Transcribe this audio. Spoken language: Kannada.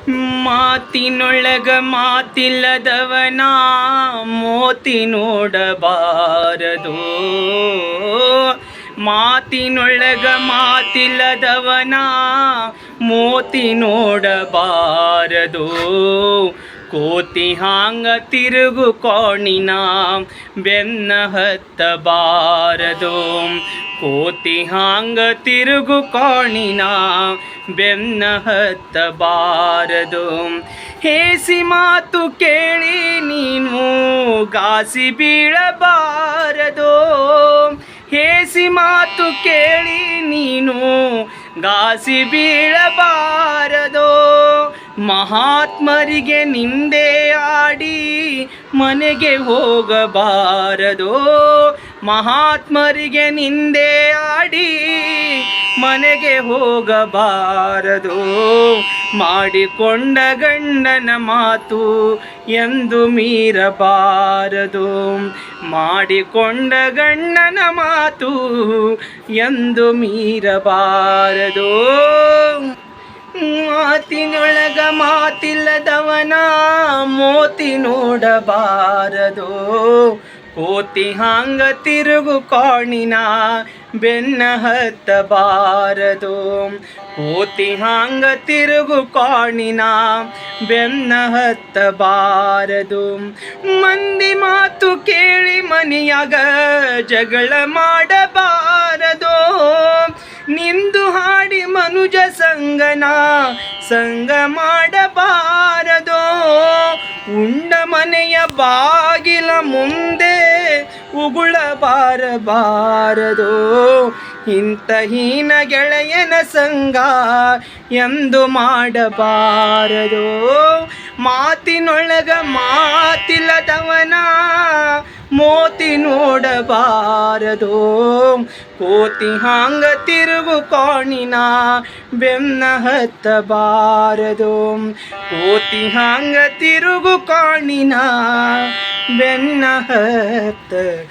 ಮಾತಿನೊಳಗ ಮಾತಿಲ್ಲದವನ ಮೋತಿ ನೋಡಬಾರದು. ಮಾತಿನೊಳಗ ಮಾತಿಲ್ಲದವನ ಮೋತಿ ನೋಡಬಾರದು. ಕೋತಿ ಹಾಂಗ ತಿರುಗು ಕೋಣಿನ ಬೆನ್ನ ಹತ್ತಬಾರದು. ಕೋತಿ ಹಾಂಗ ತಿರುಗು ಕೋಣಿನ ಬೆನ್ನ ಹತ್ತಬಾರದು. ಹೇಸಿ ಮಾತು ಕೇಳಿ ನೀನು ಗಾಸಿ ಬೀಳಬಾರದು. ಹೇಸಿ ಮಾತು ಕೇಳಿ ನೀನು ಗಾಸಿ ಬೀಳಬಾರದು. ಮಹಾತ್ಮರಿಗೆ ನಿಂದೆ ಆಡಿ ಮನೆಗೆ ಹೋಗಬಾರದು. ಮಹಾತ್ಮರಿಗೆ ನಿಂದೆ ಆಡಿ ಮನೆಗೆ ಹೋಗಬಾರದು. ಮಾಡಿಕೊಂಡ ಗಂಡನ ಮಾತು ಎಂದು ಮೀರಬಾರದು. ಮಾಡಿಕೊಂಡ ಗಂಡನ ಮಾತು ಎಂದು ಮೀರಬಾರದು. ಮಾತಿನೊಳಗ ಮಾತಿಲ್ಲದವನ ಮೋತಿ ನೋಡಬಾರದು. ಕೋತಿ ಹಾಂಗ ತಿರುಗು ಕೋಣಿನ ಬೆನ್ನ ಹತ್ತಬಾರದು. ಕೋತಿ ಹಾಂಗ ತಿರುಗು ಕೋಣಿನ ಬೆನ್ನ ಹತ್ತಬಾರದು. ಮಂದಿ ಮಾತು ಕೇಳಿ ಮನೆಯಾಗ ಜಗಳ ಮಾಡಬಾರದು. ನಿಂದು ಹಾಡಿ ಮನುಜ ಸಂಗನ ಸಂಗ ಮಾಡಬಾರದು. ಉಂಡ ಮನೆಯ ಬಾಗಿಲ ಮುಂದೆ ಉಗುಳಬಾರಬಾರದು. ಇಂಥ ಹೀನ ಗೆಳೆಯನ ಸಂಗ ಎಂದು ಮಾಡಬಾರದು. ಮಾತಿನೊಳಗ ಮಾತಿಲ್ಲದವನ ಮೋತಿ ನೋಡಬಾರದು. ಕೋತಿ ಹಾಂಗ ತಿರುಗು ಕೋಣಿನ ಬೆನ್ನ ಹತ್ತಬಾರದು. ಕೋತಿ ಹಾಂಗ ತಿರುಗು ಕೋಣಿನ ಬೆನ್ನ ಹತ್ತಬಾರದು.